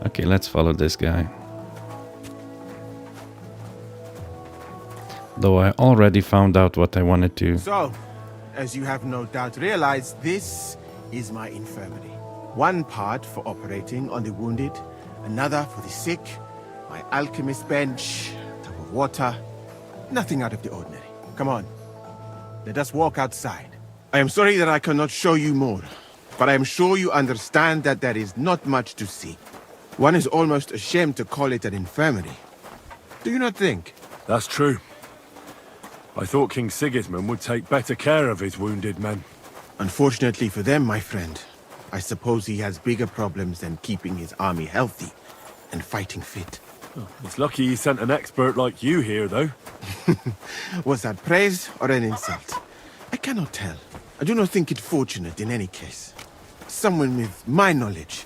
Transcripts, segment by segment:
Okay, let's follow this guy. Though I already found out what I wanted to. So, as you have no doubt realized, this is my infirmary. One part for operating on the wounded, another for the sick, my alchemist bench, tub of water, nothing out of the ordinary. Come on, let us walk outside. I am sorry that I cannot show you more, but I am sure you understand that there is not much to see. One is almost ashamed to call it an infirmary. Do you not think? That's true. I thought King Sigismund would take better care of his wounded men. Unfortunately for them, my friend, I suppose he has bigger problems than keeping his army healthy and fighting fit. Oh, it's lucky he sent an expert like you here, though. Was that praise or an insult? I cannot tell. I do not think it fortunate in any case. Someone with my knowledge,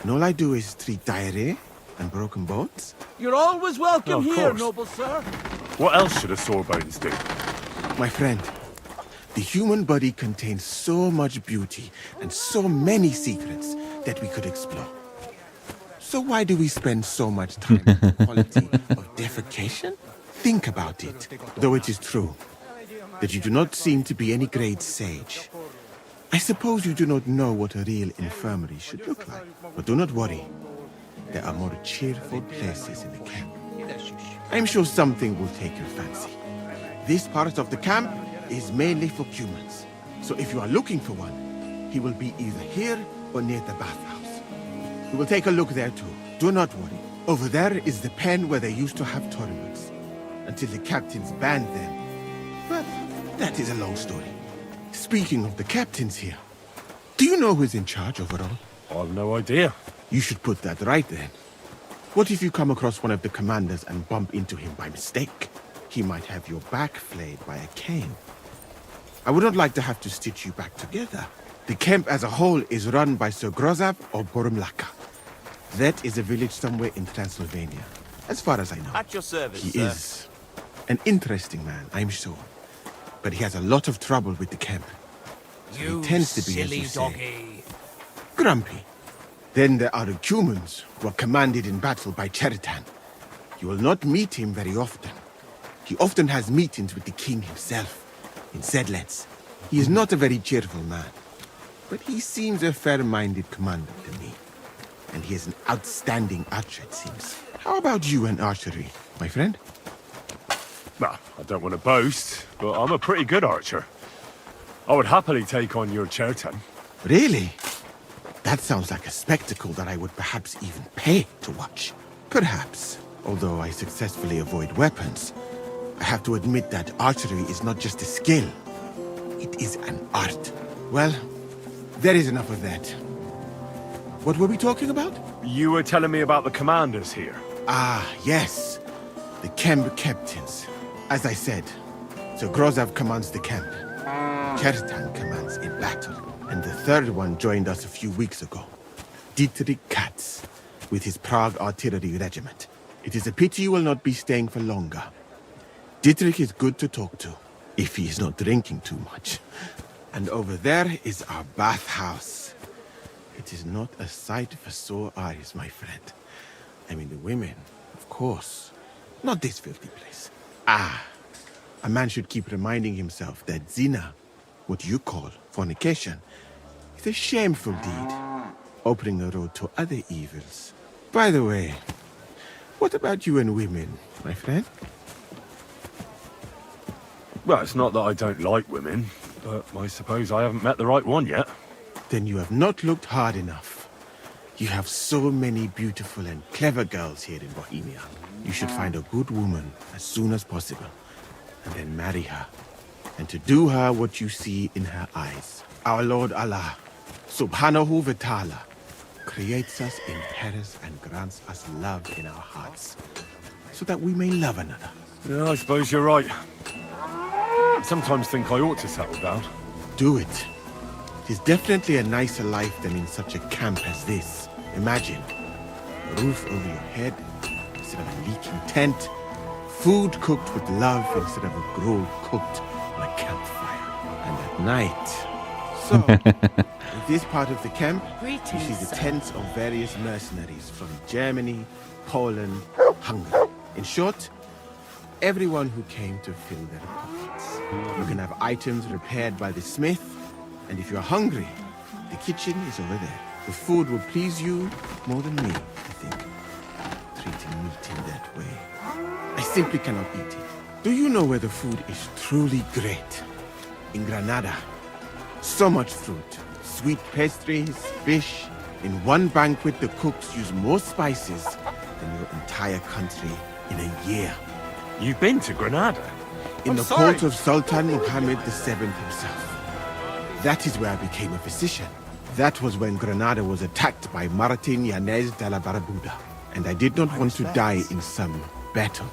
and all I do is treat diarrhea and broken bones. You're always welcome Of here, course. noble sir. What else should a sore bones do? My friend, the human body contains so much beauty and so many secrets that we could explore. So why do we spend so much time on the quality of defecation? Think about it, though it is true that you do not seem to be any great sage. I suppose you do not know what a real infirmary should look like. But do not worry. There are more cheerful places in the camp. I am sure something will take your fancy. This part of the camp is mainly for humans. So if you are looking for one, he will be either here or near the bathhouse. We will take a look there too. Do not worry. Over there is the pen where they used to have tournaments. Until the captains banned them. But that is a long story. Speaking of the captains here, do you know who's in charge overall? I've no idea. You should put that right then. What if you come across one of the commanders and bump into him by mistake? He might have your back flayed by a cane. I would not like to have to stitch you back together. The camp as a whole is run by Sir Grozav or Bohemia. That is a village somewhere in Transylvania, as far as I know. At your service, He sir. is an interesting man, I'm sure. But he has a lot of trouble with the camp. So You he tends to be, as silly you say, doggy. grumpy. Then there are the humans, who are commanded in battle by Cheritan. You will not meet him very often. He often has meetings with the king himself, in Zedlets. He is not a very cheerful man, but he seems a fair-minded commander to me. And he is an outstanding archer, it seems. How about you and archery, my friend? Well, I don't want to boast, but I'm a pretty good archer. I would happily take on your Chertan. Really? That sounds like a spectacle that I would perhaps even pay to watch. Perhaps, although I successfully avoid weapons, I have to admit that archery is not just a skill. It is an art. Well, there is enough of that. What were we talking about? You were telling me about the commanders here. Ah, yes. The camp captains. As I said, Sir Grozav commands the camp. Cheritan commands in battle. And the third one joined us a few weeks ago. Dietrich Katz, with his Prague artillery regiment. It is a pity you will not be staying for longer. Dietrich is good to talk to, if he is not drinking too much. And over there is our bathhouse. It is not a sight for sore eyes, my friend. I mean, the women, of course. Not this filthy place. Ah, a man should keep reminding himself that zina, what you call fornication, is a shameful deed, opening a road to other evils. By the way, what about you and women, my friend? Well, it's not that I don't like women, but I suppose I haven't met the right one yet. Then you have not looked hard enough. You have so many beautiful and clever girls here in Bohemia. You should find a good woman as soon as possible, and then marry her. And to do her what you see in her eyes. Our Lord Allah, Subhanahu wa Ta'ala, creates us in pairs and grants us love in our hearts, so that we may love another. Yeah, I suppose you're right. I sometimes think I ought to settle down. Do it. It is definitely a nicer life than in such a camp as this. Imagine, a roof over your head instead of a leaking tent, food cooked with love instead of a gruel cooked on a campfire. And at night, So, in this part of the camp, you see Greetings, the sir. tents of various mercenaries from Germany, Poland, Hungary. In short, everyone who came to fill their pockets. You can have items repaired by the smith, and if you're hungry, the kitchen is over there. The food will please you more than me, I think. Treating meat in that way. I simply cannot eat it. Do you know where the food is truly great? In Granada. So much fruit, sweet pastries, fish. In one banquet, the cooks use more spices than your entire country in a year. You've been to Granada? In the court of Sultan Muhammad VII himself. That is where I became a physician. That was when Granada was attacked by Martin Yanez de la Barbuda. And I did not want to die in some battle.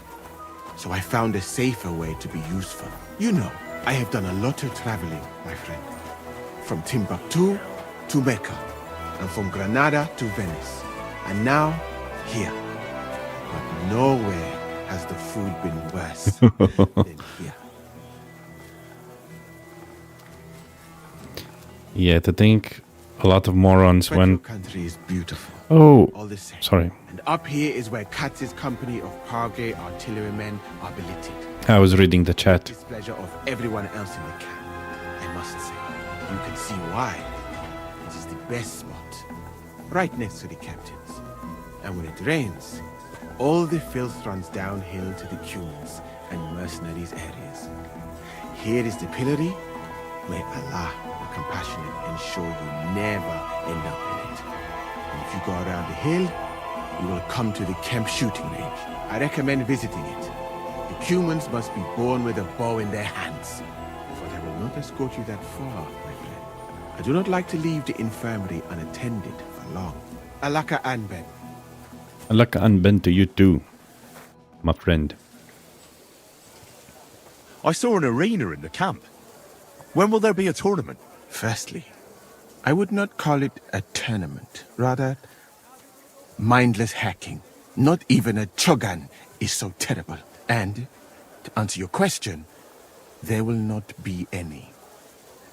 So I found a safer way to be useful. You know, I have done a lot of traveling, my friend. From Timbuktu to Mecca. And from Granada to Venice. And now, here. But nowhere has the food been worse than here. Yeah, to think a lot of morons But your went... country is beautiful. Oh, All the same. sorry. And up here is where Katz's company of Parge artillerymen are billeted. I was reading the chat. Displeasure of everyone else in the camp. I must say, you can see why. It is the best spot, right next to the captains. And when it rains, all the filth runs downhill to the cumens and mercenaries areas. Here is the pillory. May Allah be compassionate and ensure you never end up in it. And if you go around the hill, you will come to the camp shooting range. I recommend visiting it. The cumens must be born with a bow in their hands. But I will not escort you that far, my friend. I do not like to leave the infirmary unattended for long. Alaka Anben. Luck and Ben to you too, my friend. I saw an arena in the camp. When will there be a tournament? Firstly, I would not call it a tournament. Rather, mindless hacking. Not even a chogan is so terrible. And, to answer your question, there will not be any.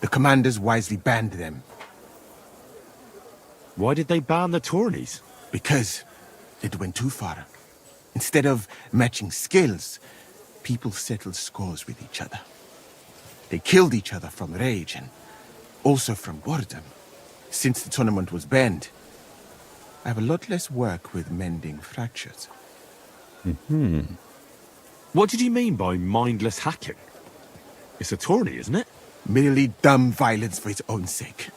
The commanders wisely banned them. Why did they ban the tourneys? Because it went too far. Instead of matching skills, people settled scores with each other. They killed each other from rage and also from boredom. Since the tournament was banned, I have a lot less work with mending fractures. What did you mean by mindless hacking? It's a tourney, isn't it? Merely dumb violence for its own sake.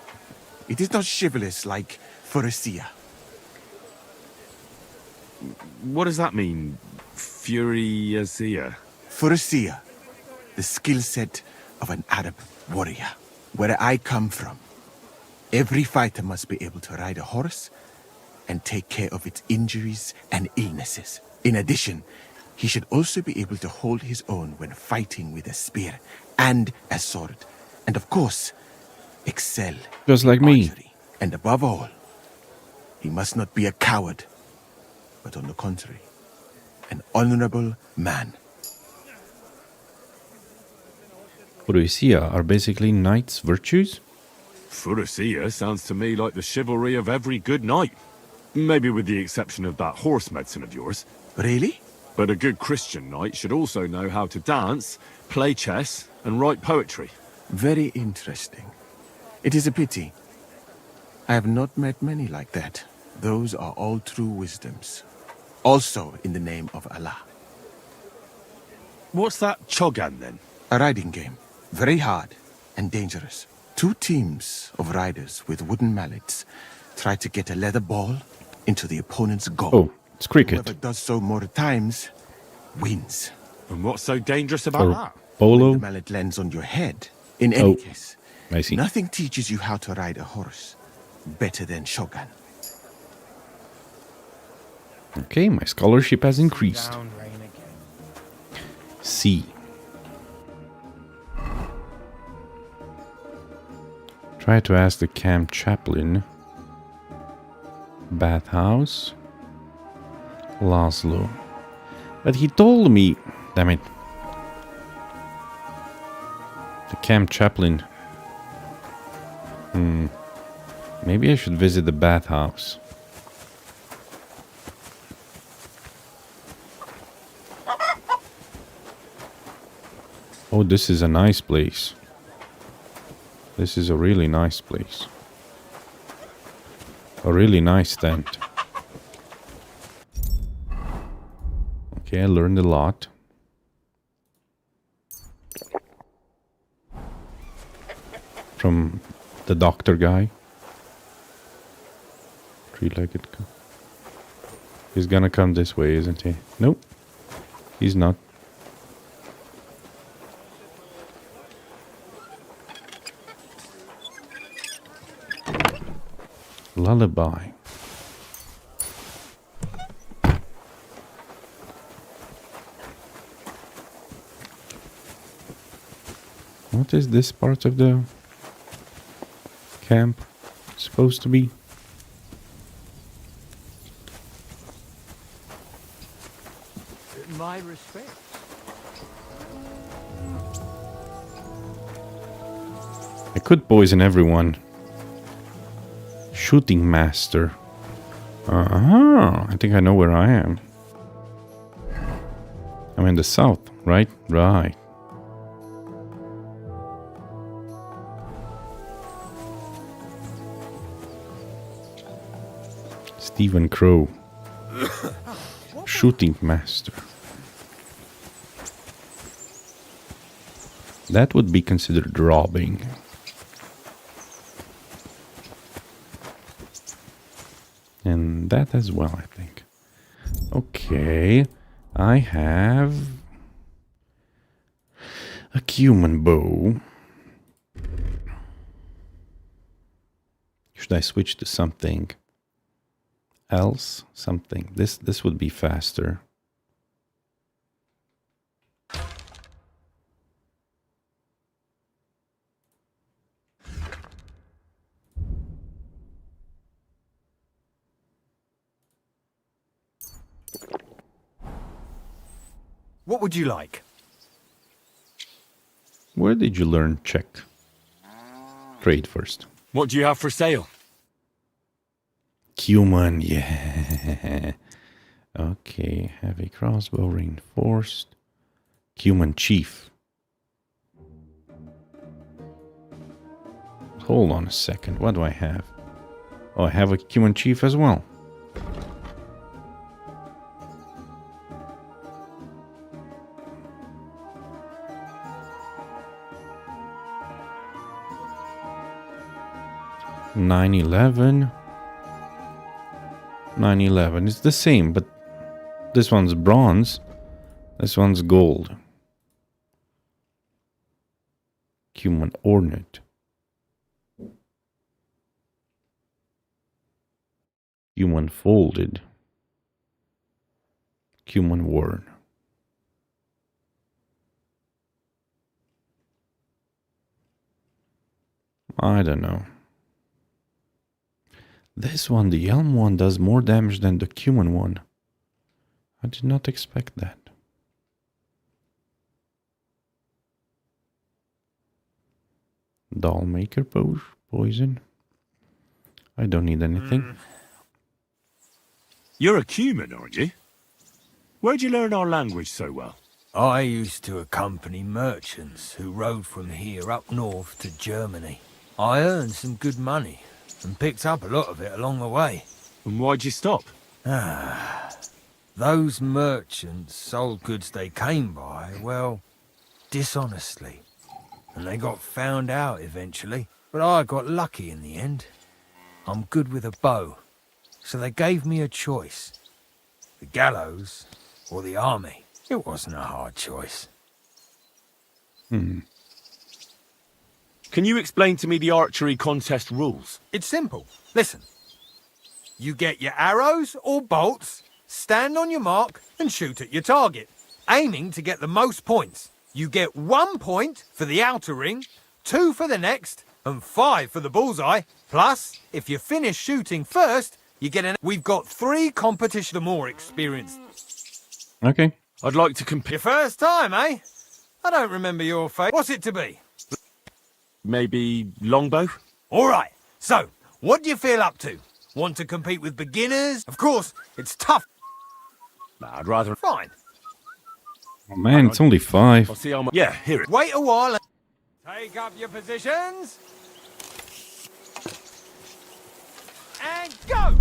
It is not chivalrous like Pharisea. What does that mean? Furiazia? Pharisea, the skill set of an Arab warrior. Where I come from, every fighter must be able to ride a horse and take care of its injuries and illnesses. In addition, he should also be able to hold his own when fighting with a spear and a sword. And of course, excel Just like in me. archery. And above all, he must not be a coward, but on the contrary, an honorable man. Poesia are basically knights' virtues? Furiazia sounds to me like the chivalry of every good knight. Maybe with the exception of that horse medicine of yours. Really? But a good Christian knight should also know how to dance, play chess, and write poetry. Very interesting. It is a pity. I have not met many like that. Those are all true wisdoms. Also in the name of Allah. What's that chogan then? A riding game. Very hard and dangerous. Two teams of riders with wooden mallets try to get a leather ball into the opponent's goal. Oh, it's cricket. Whoever does so more times wins. And what's so dangerous about Or that? When polo? the mallet lands on your head. In any Oh, case, I see. nothing teaches you how to ride a horse better than Shogun. Okay, my scholarship has increased. C. Try to ask the camp chaplain. Bathhouse. Laszlo. But he told me... Damn it. The camp chaplain Maybe I should visit the bathhouse. Oh, this is a nice place. This is a really nice place. A really nice tent. Okay, I learned a lot. From the doctor guy. Three-legged. He's gonna come this way, isn't he? Nope. He's not. Lullaby. What is this part of the camp supposed to be? My respect. I could poison everyone. Shooting master. I think I know where I am. I'm in the south, right? Right. Stephen Crow. Shooting master. That would be considered robbing. And that as well, I think. Okay. I have a human bow. Should I switch to something else? Something. This would be faster. What would you like? Where did you learn check? Trade first. What do you have for sale? Human, yeah. Okay, heavy crossbow reinforced. Human chief. Hold on a second, what do I have? Oh, I have a human chief as well. $911. $911. It's the same, but this one's bronze. This one's gold. Human ornate. Human folded. Human worn. I don't know. This one, the Elm one, does more damage than the human one. I did not expect that. Doll maker poison. I don't need anything. You're a human, aren't you? Where'd you learn our language so well? I used to accompany merchants who rode from here up north to Germany. I earned some good money and picked up a lot of it along the way. And why'd you stop? Those merchants sold goods they came by, well, dishonestly. And they got found out eventually. But I got lucky in the end. I'm good with a bow. So they gave me a choice. The gallows or the army. It wasn't a hard choice. Can you explain to me the archery contest rules? It's simple. Listen. You get your arrows or bolts, stand on your mark and shoot at your target, aiming to get the most points. You get 1 point for the outer ring, 2 for the next, and 5 for the bullseye. Plus, if you finish shooting first, you get an... We've got 3 competitions. The more experienced. Okay. I'd like to compete. Your first time, eh? I don't remember your face. What's it to be? Maybe longbow? All right, so what do you feel up to? Want to compete with beginners? Of course, it's tough. Nah, I'd rather... Fine. Oh man, it's only 5. I'll see how much... Yeah, here it... Wait a while and take up your positions. And go!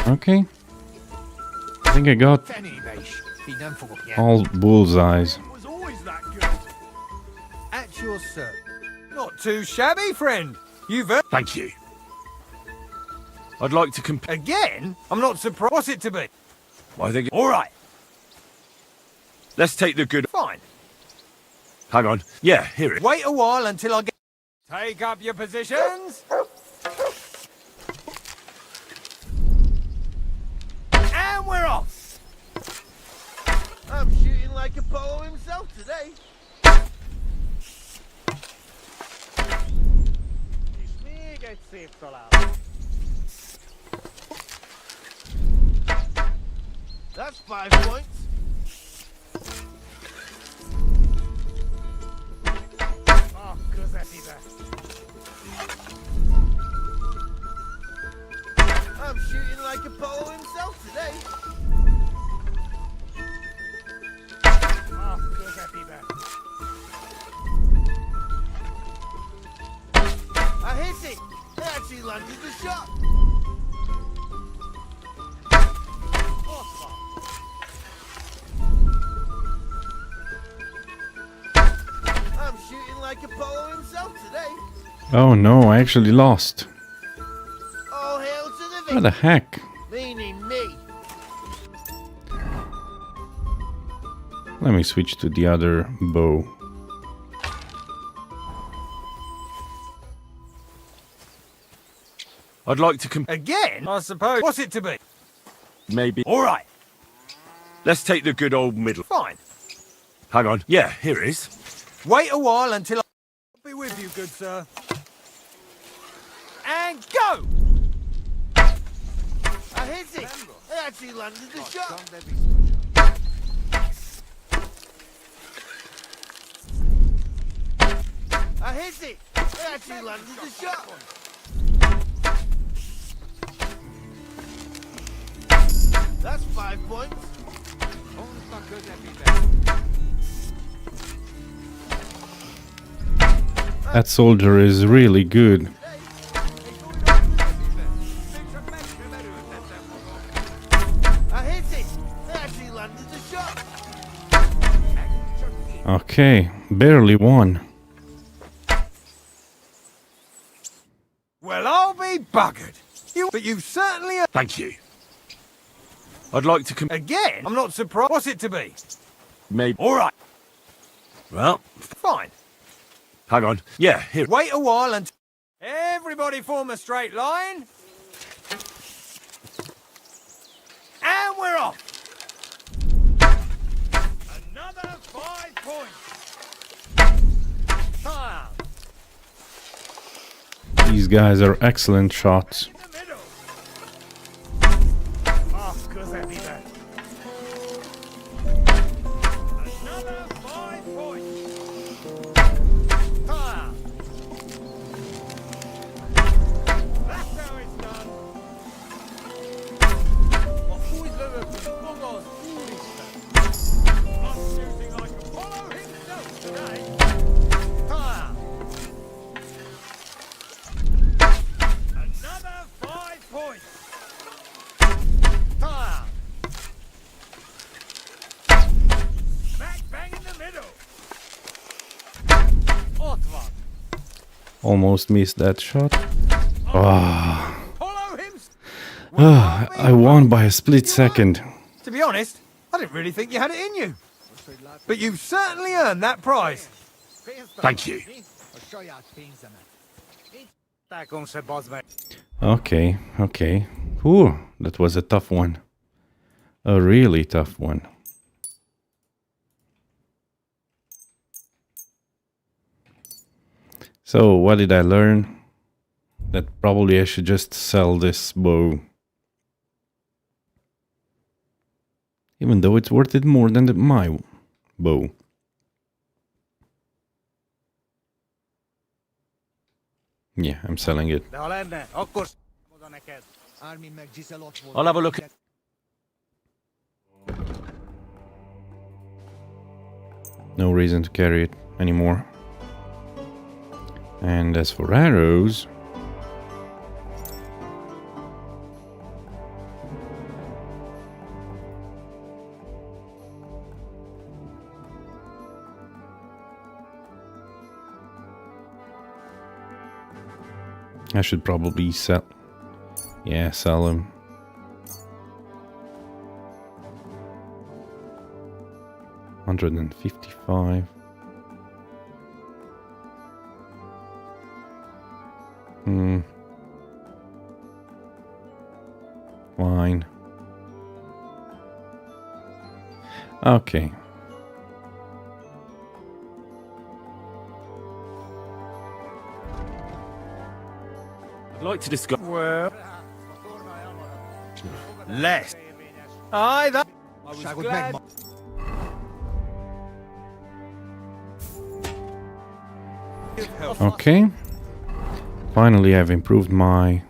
Okay. I think I got all bullseyes. was always that good. At your service. Not too shabby, friend. You've earned... Thank you. I'd like to compare... Again? I'm not surprised. What's it to be? I think... All right. Let's take the good... Fine. Hang on. Yeah, here it... Wait a while until I get... Take up your positions. And we're off. I'm shooting like Apollo himself today. That's 5 points. Oh, I'm shooting like Apollo himself today. I hit it. I actually landed the shot. I'm shooting like Apollo himself today. Oh no, I actually lost. All hail to the What victor, the heck? meaning me. Let me switch to the other bow. I'd like to compare... Again? I suppose. What's it to be? Maybe... All right. Let's take the good old middle. Fine. Hang on. Yeah, here it is. Wait a while until I'll be with you, good sir. And go! I hit it. I actually landed the shot. I hit it. I actually landed the shot. That's 5 points. That soldier is really good. I hit it. I actually landed the shot. Okay, barely won. Well, I'll be buggered. But you certainly are. Thank you. I'd like to compare... Again? I'm not surprised. What's it to be? Maybe... All right. Well, Fine. hang on. Yeah, here... Wait a while and... Everybody form a straight line. And we're off. Another 5 points. Time. These guys are excellent shots. In the middle. Oh, cause that'd be bad. Another 5 points. Time. That's how it's done. I'm shooting like Apollo himself today. Time. Another 5 points. Time. Smack bang in the middle. Otvan. Almost missed that shot. Ah, Apollo himself. I won by a split second. To be honest, I didn't really think you had it in you. But you've certainly earned that prize. Thank you. Okay, okay. Ooh, that was a tough one. A really tough one. So, what did I learn? That probably I should just sell this bow. Even though it's worth it more than my bow. Yeah, I'm selling it. De ha lenne, akkor oda neked. I'll have a look. No reason to carry it anymore. And as for arrows, I should probably sell. Yeah, sell them. $155. Fine. Okay. I'd like to discuss. Well, less. Aye, that. I was glad. Okay. Finally, I've improved my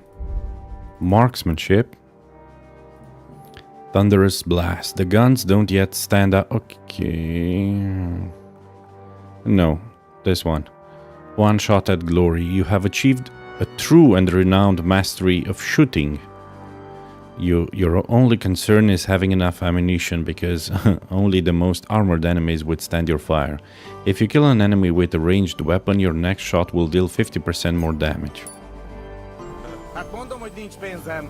marksmanship. Thunderous blast. The guns don't yet stand out. Okay. No, this one. One shot at glory. You have achieved a true and renowned mastery of shooting. Your only concern is having enough ammunition, because only the most armored enemies withstand your fire. If you kill an enemy with a ranged weapon, your next shot will deal 50% more damage. Hát mondom, hogy nincs pénzem.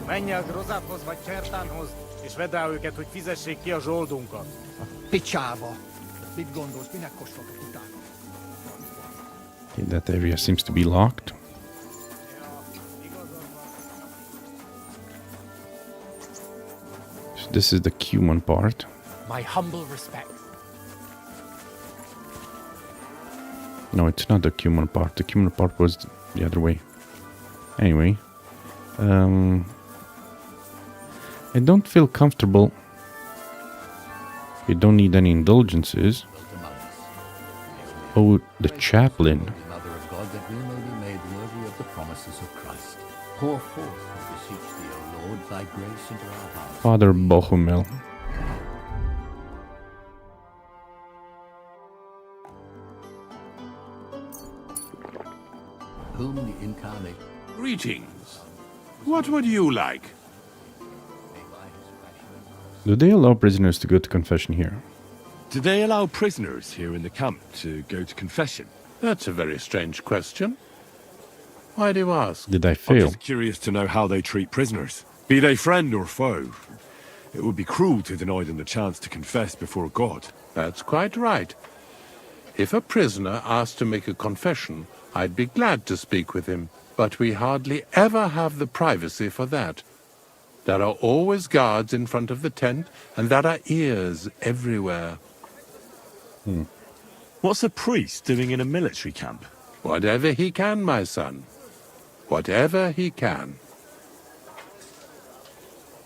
Menj el Grozáthoz vagy Csertánhoz, és vedd rá őket, hogy fizessék ki a zsoldunkat. Picsába! Mit gondolsz, minek kóstoltok utána? Okay, that area seems to be locked. So this is the Cuman part. My humble respect. No, it's not the Cuman part. The Cuman part was the other way. Anyway. I don't feel comfortable. You don't need any indulgences. Oh, the chaplain. Mother of God, that we may be made worthy of the promises of Christ. Pour forth, we beseech thee, O Lord, thy grace into our hearts. Father Bohemia. Whom the incarnate Greetings. What would you like? Do they allow prisoners to go to confession here? Do they allow prisoners here in the camp to go to confession? That's a very strange question. Why do you ask? Did I I'm fail? just curious to know how they treat prisoners, be they friend or foe. It would be cruel to deny them the chance to confess before God. That's quite right. If a prisoner asked to make a confession, I'd be glad to speak with him, but we hardly ever have the privacy for that. There are always guards in front of the tent, and there are ears everywhere. What's a priest doing in a military camp? Whatever he can, my son. Whatever he can.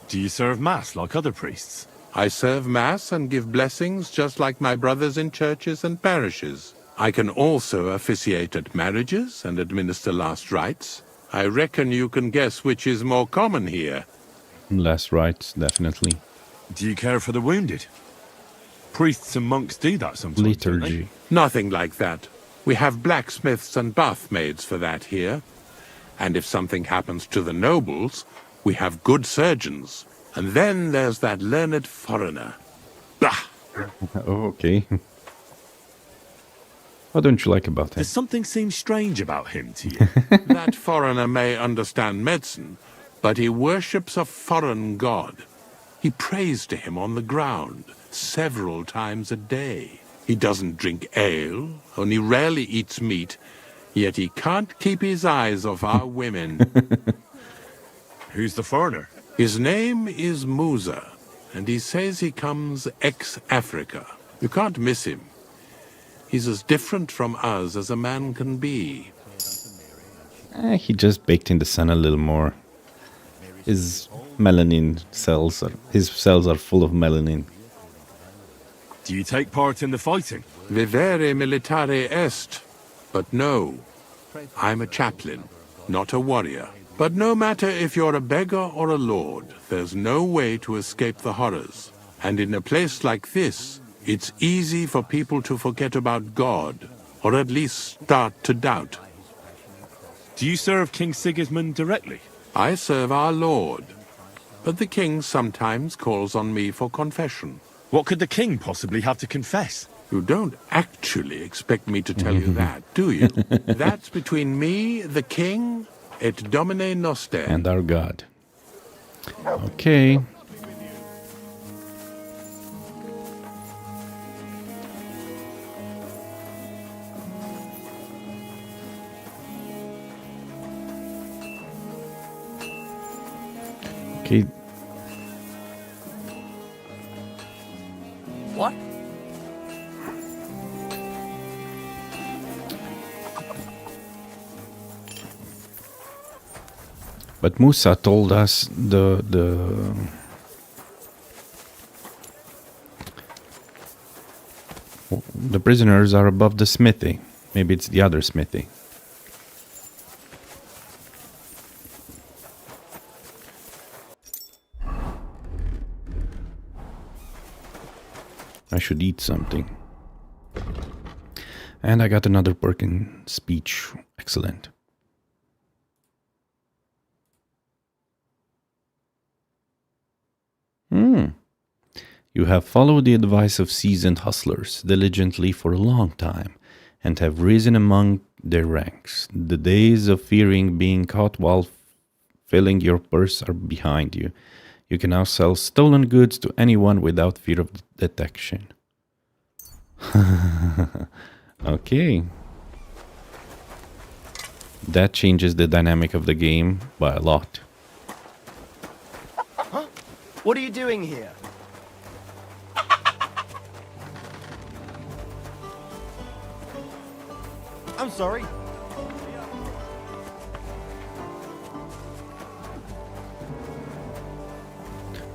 Do you serve mass like other priests? I serve Mass and give blessings just like my brothers in churches and parishes. I can also officiate at marriages and administer last rites. I reckon you can guess which is more common here. Less rights, definitely. Do you care for the wounded? Priests and monks do that sometimes, don't they? Liturgy. Nothing like that. We have blacksmiths and bathmaids for that here. And if something happens to the nobles, we have good surgeons. And then there's that learned foreigner. Bah! Oh, okay. What don't you like about him? Does something seem strange about him to you? That foreigner may understand medicine, but he worships a foreign god. He prays to him on the ground several times a day. He doesn't drink ale, only rarely eats meat, yet he can't keep his eyes off our women. Who's the foreigner? His name is Musa, and he says he comes ex-Africa. You can't miss him. He's as different from us as a man can be. He just baked in the sun a little more. His cells are full of melanin. Do you take part in the fighting? Vivere militare est. But no, I'm a chaplain, not a warrior. But no matter if you're a beggar or a lord, there's no way to escape the horrors. And in a place like this, it's easy for people to forget about God, or at least start to doubt. Do you serve King Sigismund directly? I serve our Lord, but the king sometimes calls on me for confession. What could the king possibly have to confess? You don't actually expect me to tell you that, do you? That's between me, the king, et Domine Noster. And our God. Okay. Okay. What? But Musa told us the prisoners are above the smithy. Maybe it's the other smithy. I should eat something. And I got another perk in speech. Excellent. You have followed the advice of seasoned hustlers diligently for a long time, and have risen among their ranks. The days of fearing being caught while filling your purse are behind you. You can now sell stolen goods to anyone without fear of detection. Okay. That changes the dynamic of the game by a lot. Huh? What are you doing here? I'm sorry.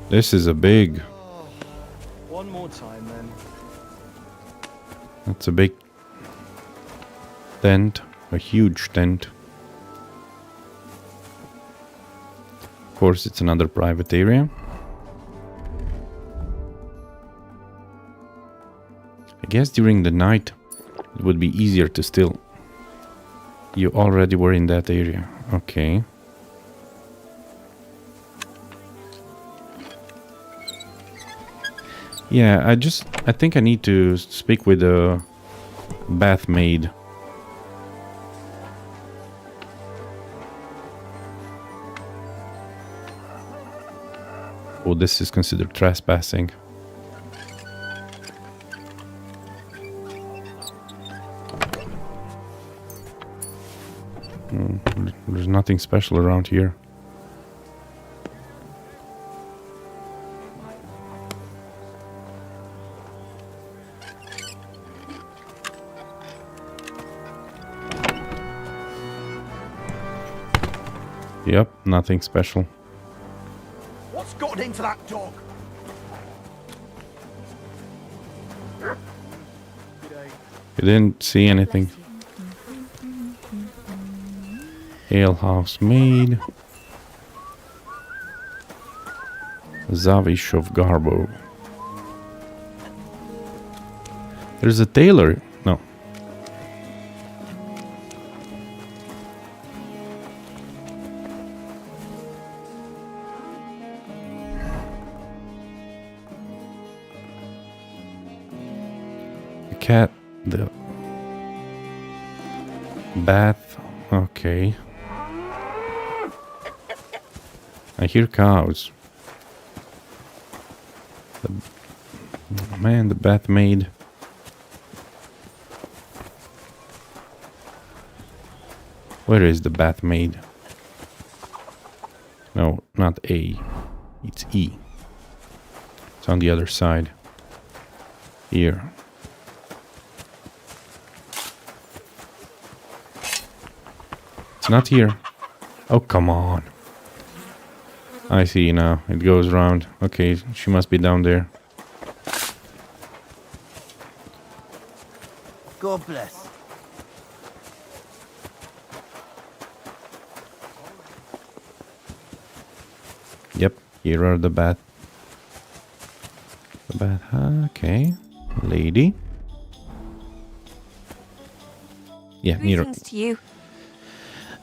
This is a big... One more time then. That's a big tent, a huge tent. Of course, it's another private area. I guess during the night it would be easier to still... You already were in that area. Okay. Yeah, I think I need to speak with the bath maid. Oh, this is considered trespassing. There's nothing special around here. Yep, nothing special. What's gotten into that dog? You didn't see anything. Alehouse maid. Zavish of Garbo. There's a tailor. No. The cat. The bath. Okay. I hear cows. Man, the bath maid. Where is the bath maid? No, not A. It's E. It's on the other side. Here. It's not here. Oh, come on. I see now. It goes round. Okay, she must be down there. God bless. Yep, here are the bat. The bat. Okay. Lady. Yeah, near. Greetings to you.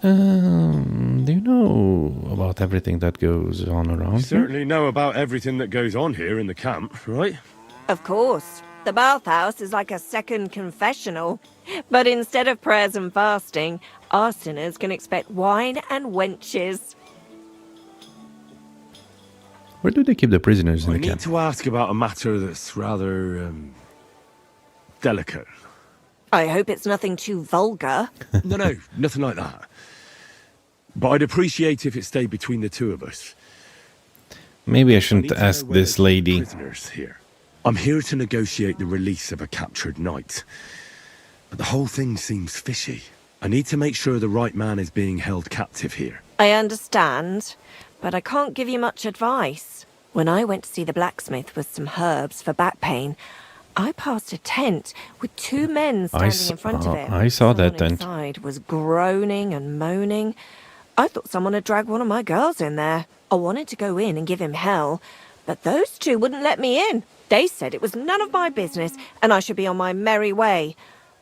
Do you know about everything that goes on around here? Certainly know about everything that goes on here in the camp, right? Of course. The bathhouse is like a second confessional. But instead of prayers and fasting, our sinners can expect wine and wenches. Where do they keep the prisoners in I the need camp? to ask about a matter that's rather delicate. I hope it's nothing too vulgar. No, nothing like that. But I'd appreciate if it stayed between the two of us. Maybe I I shouldn't need to know ask where this to keep lady. prisoners here. I'm here to negotiate the release of a captured knight. But the whole thing seems fishy. I need to make sure the right man is being held captive here. I understand, but I can't give you much advice. When I went to see the blacksmith with some herbs for back pain, I passed a tent with two men standing in front of it. I saw that Someone tent. inside was groaning and moaning. I thought someone had dragged one of my girls in there. I wanted to go in and give him hell, but those two wouldn't let me in. They said it was none of my business and I should be on my merry way.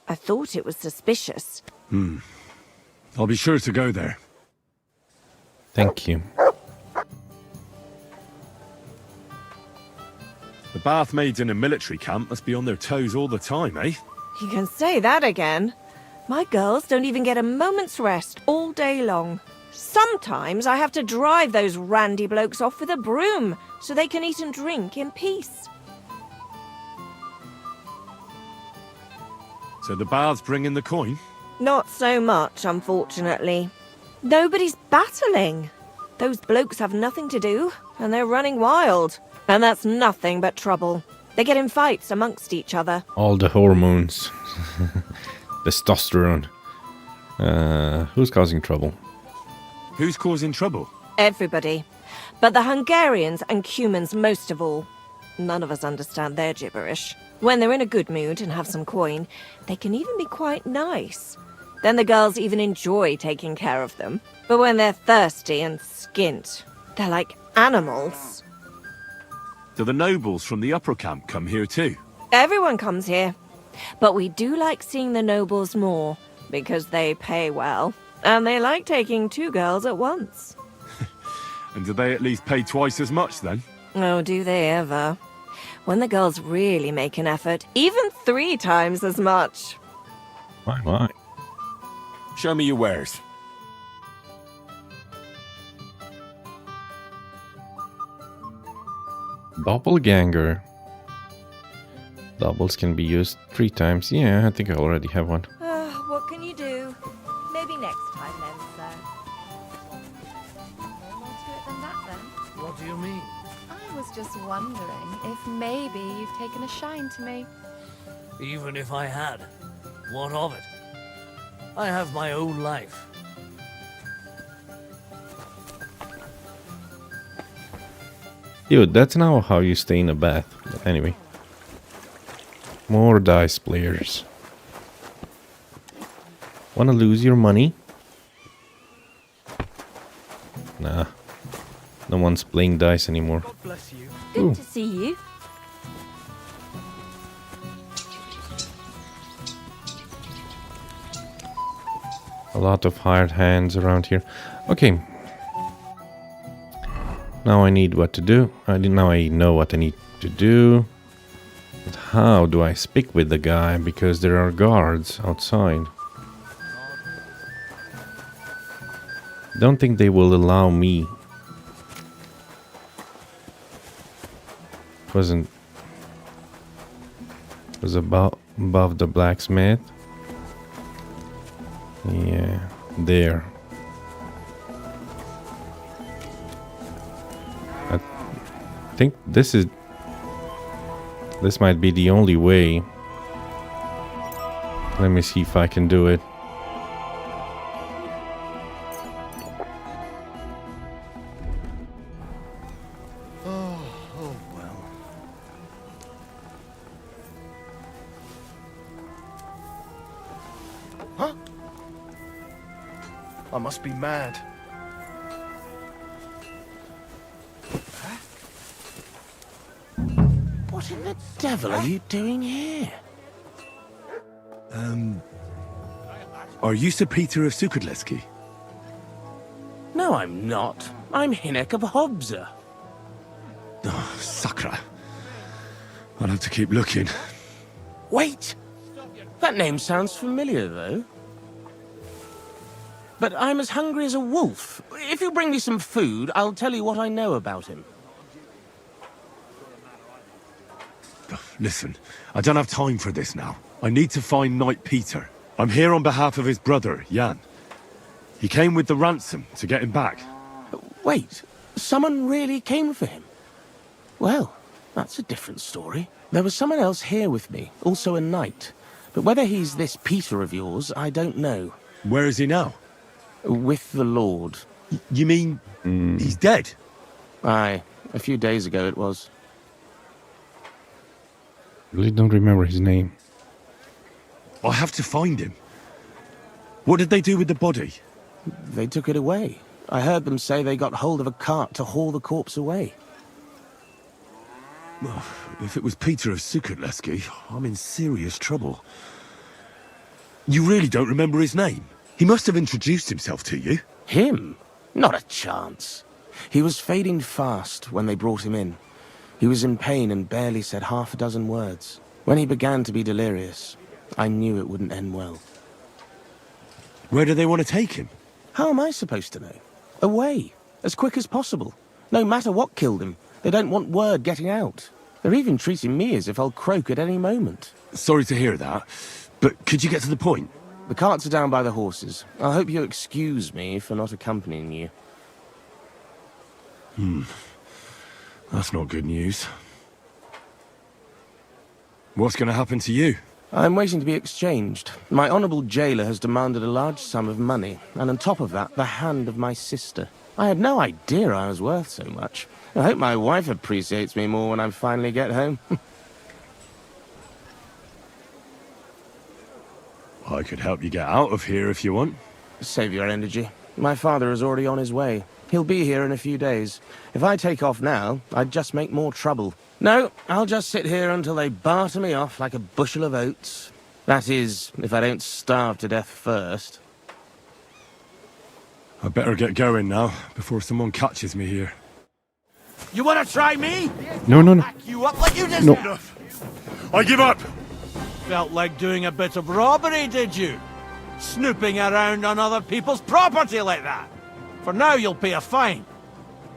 I thought it was suspicious. I'll be sure to go there. Thank you. The bath maids in a military camp must be on their toes all the time, eh? You can say that again. My girls don't even get a moment's rest all day long. Sometimes I have to drive those randy blokes off with a broom so they can eat and drink in peace. So the baths bring in the coin? Not so much, unfortunately. Nobody's battling. Those blokes have nothing to do, and they're running wild. And that's nothing but trouble. They get in fights amongst each other. All the hormones. Testosterone. Who's causing trouble? Who's causing trouble? Everybody. But the Hungarians and Cumans most of all. None of us understand their gibberish. When they're in a good mood and have some coin, they can even be quite nice. Then the girls even enjoy taking care of them. But when they're thirsty and skint, they're like animals. Do the nobles from the upper camp come here too? Everyone comes here. But we do like seeing the nobles more, because they pay well. And they like taking two girls at once. And do they at least pay twice as much then? Oh, do they ever? When the girls really make an effort, even 3 times as much. Why? Show me your wares. Doppelganger. Doubles can be used 3 times. Yeah, I think I already have one. What can you do? Maybe next time then, sir. No more to it than that then. What do you mean? I was just wondering if maybe you've taken a shine to me. Even if I had, what of it? I have my own life. Dude, that's now how you stay in a bath. But anyway. More dice players. Wanna lose your money? Nah. No one's playing dice anymore. God bless you. Good Ooh. to see you. A lot of hired hands around here. Okay. Now I need what to do. Now I know what I need to do. But how do I speak with the guy? Because there are guards outside. Don't think they will allow me. Wasn't. Was above the blacksmith. Yeah, there. I think this might be the only way. Let me see if I can do it. I must be mad. What in the devil are you doing here? Are you Sir Peter of Sukadleski? No, I'm not. I'm Hinek of Hobza. Oh, Sakra. I'll have to keep looking. Wait! That name sounds familiar, though. But I'm as hungry as a wolf. If you bring me some food, I'll tell you what I know about him. Listen, I don't have time for this now. I need to find Knight Peter. I'm here on behalf of his brother, Jan. He came with the ransom to get him back. Wait, someone really came for him? Well, that's a different story. There was someone else here with me, also a knight. But whether he's this Peter of yours, I don't know. Where is he now? With the Lord. You mean he's dead? Aye, a few days ago it was. Really don't remember his name. I have to find him. What did they do with the body? They took it away. I heard them say they got hold of a cart to haul the corpse away. If it was Peter of Sukadleski, I'm in serious trouble. You really don't remember his name? He must have introduced himself to you. Him? Not a chance. He was fading fast when they brought him in. He was in pain and barely said half a dozen words. When he began to be delirious, I knew it wouldn't end well. Where do they want to take him? How am I supposed to know? Away, as quick as possible. No matter what killed him, they don't want word getting out. They're even treating me as if I'll croak at any moment. Sorry to hear that, but could you get to the point? The carts are down by the horses. I hope you'll excuse me for not accompanying you. That's not good news. What's going to happen to you? I'm waiting to be exchanged. My honourable jailer has demanded a large sum of money, and on top of that, the hand of my sister. I had no idea I was worth so much. I hope my wife appreciates me more when I finally get home. I could help you get out of here if you want. Save your energy. My father is already on his way. He'll be here in a few days. If I take off now, I'd just make more trouble. No, I'll just sit here until they barter me off like a bushel of oats. That is, if I don't starve to death first. I better get going now, before someone catches me here. You want to try me? No, no, no. Back you up like you just No. Enough! I give up! Felt like doing a bit of robbery, did you? Snooping around on other people's property like that. For now, you'll pay a fine.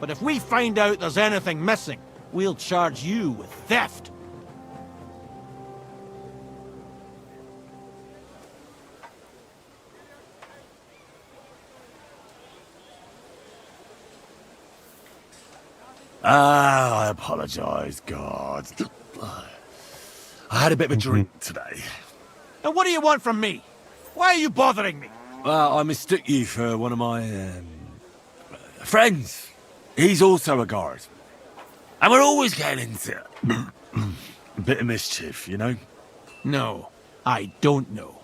But if we find out there's anything missing, we'll charge you with theft. I apologise, God. I had a bit of a drink today. And what do you want from me? Why are you bothering me? I mistook you for one of my friends. He's also a guard. And we're always getting into a bit of mischief, you know? No, I don't know.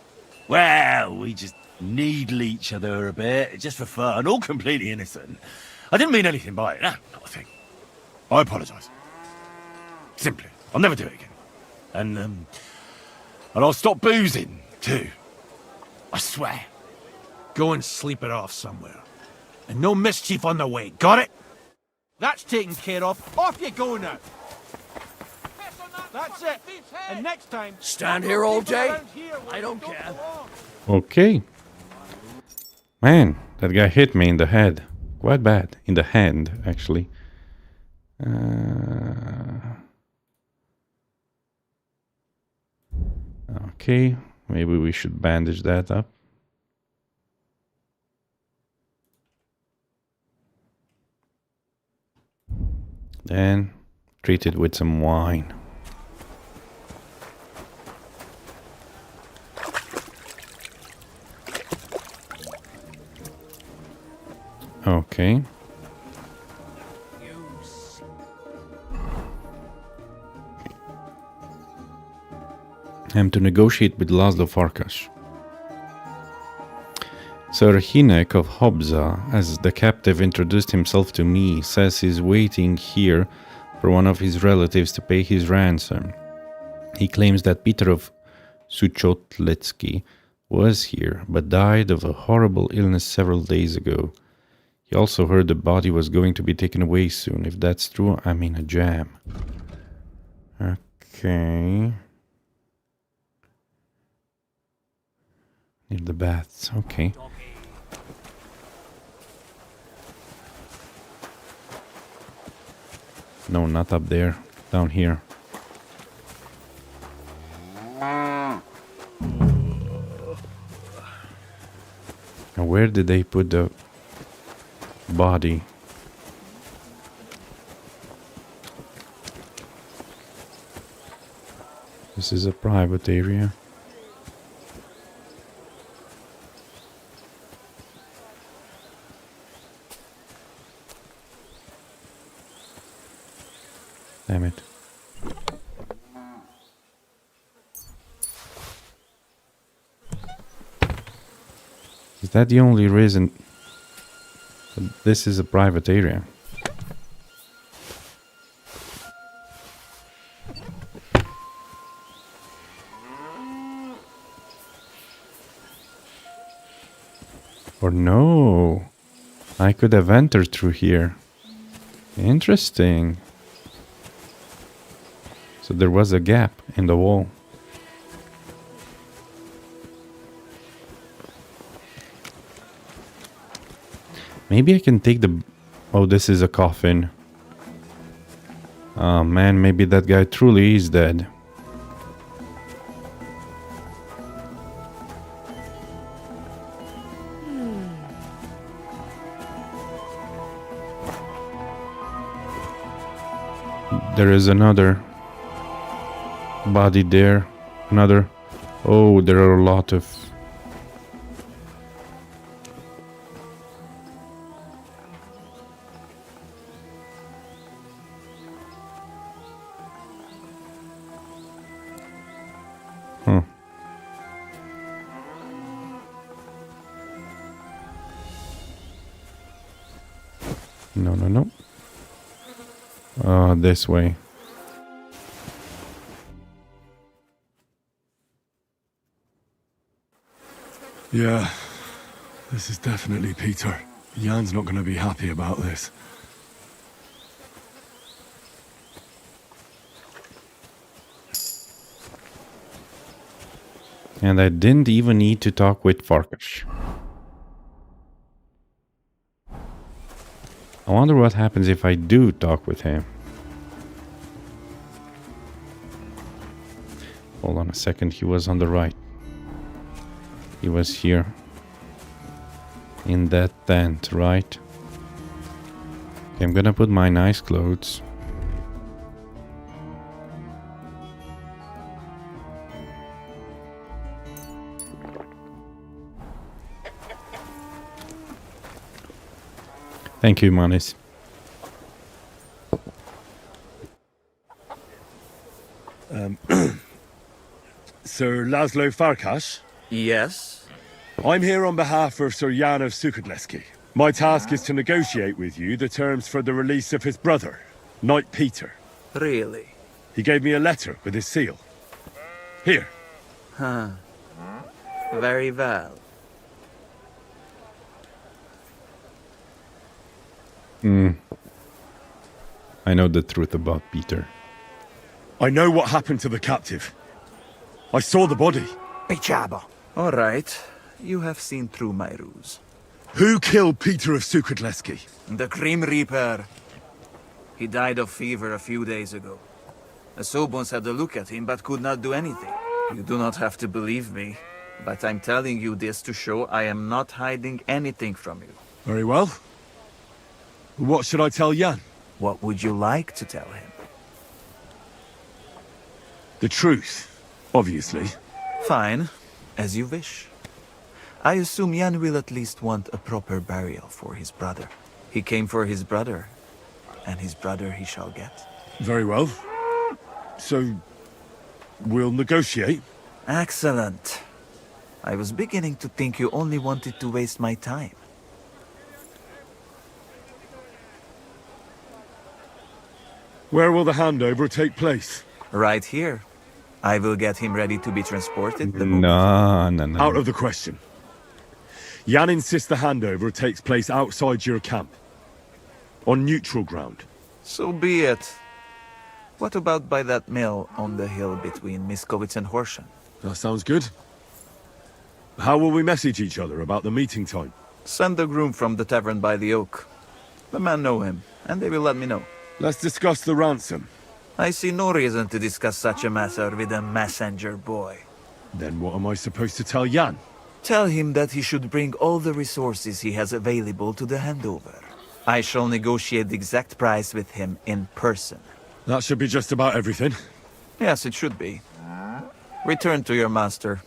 Well, we just needle each other a bit, just for fun, all completely innocent. I didn't mean anything by it, no, not a thing. I apologise. Simply, I'll never do it again. And I'll stop boozing, too. I swear. Go and sleep it off somewhere. And no mischief on the way, got it? That's taken care of. Off you go now. That's it. And next time... Stand here all day? I don't care. Okay. Man, that guy hit me in the head. Quite bad. In the hand, actually. Okay, maybe we should bandage that up. Then treat it with some wine. Okay. I'm to negotiate with Laszlo Farkas. Sir Hinek of Hobza, as the captive introduced himself to me, says he's waiting here for one of his relatives to pay his ransom. He claims that Peter of Suchotletsky was here, but died of a horrible illness several days ago. He also heard the body was going to be taken away soon. If that's true, I'm in a jam. Okay. Near the baths, okay. No, not up there. Down here. Now where did they put the body? This is a private area. Damn it. Is that the only reason that this is a private area? Or no, I could have entered through here. Interesting. So there was a gap in the wall. Maybe I can take the... Oh, this is a coffin. Oh man, maybe that guy truly is dead. There is another body there. Another. Oh, there are a lot of... Huh. No. This way. Yeah, this is definitely Peter. Jan's not going to be happy about this. And I didn't even need to talk with Farkas. I wonder what happens if I do talk with him. Hold on a second, he was on the right. He was here. In that tent, right? Okay, I'm gonna put my nice clothes. Thank you, Manis. Sir Laszlo Farkas? Yes? I'm here on behalf of Sir Jan of Sukhotleski. My task is to negotiate with you the terms for the release of his brother, Knight Peter. Really? He gave me a letter with his seal. Here. Huh. Very well. I know the truth about Peter. I know what happened to the captive. I saw the body. All right. You have seen through my ruse. Who killed Peter of Sukhotleski? The Grim Reaper. He died of fever a few days ago. The Sobons had a look at him but could not do anything. You do not have to believe me, but I'm telling you this to show I am not hiding anything from you. Very well. What should I tell Jan? What would you like to tell him? The truth, obviously. Fine, as you wish. I assume Jan will at least want a proper burial for his brother. He came for his brother, and his brother he shall get. Very well. So, we'll negotiate? Excellent. I was beginning to think you only wanted to waste my time. Where will the handover take place? Right here. I will get him ready to be transported the No, no, no. Out of the question. Jan insists the handover takes place outside your camp. On neutral ground. So be it. What about by that mill on the hill between Miskovitz and Horsham? That sounds good. How will we message each other about the meeting time? Send the groom from the tavern by the oak. The men know him, and they will let me know. Let's discuss the ransom. I see no reason to discuss such a matter with a messenger boy. Then what am I supposed to tell Jan? Tell him that he should bring all the resources he has available to the handover. I shall negotiate the exact price with him in person. That should be just about everything. Yes, it should be. Return to your master.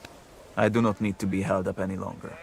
I do not need to be held up any longer.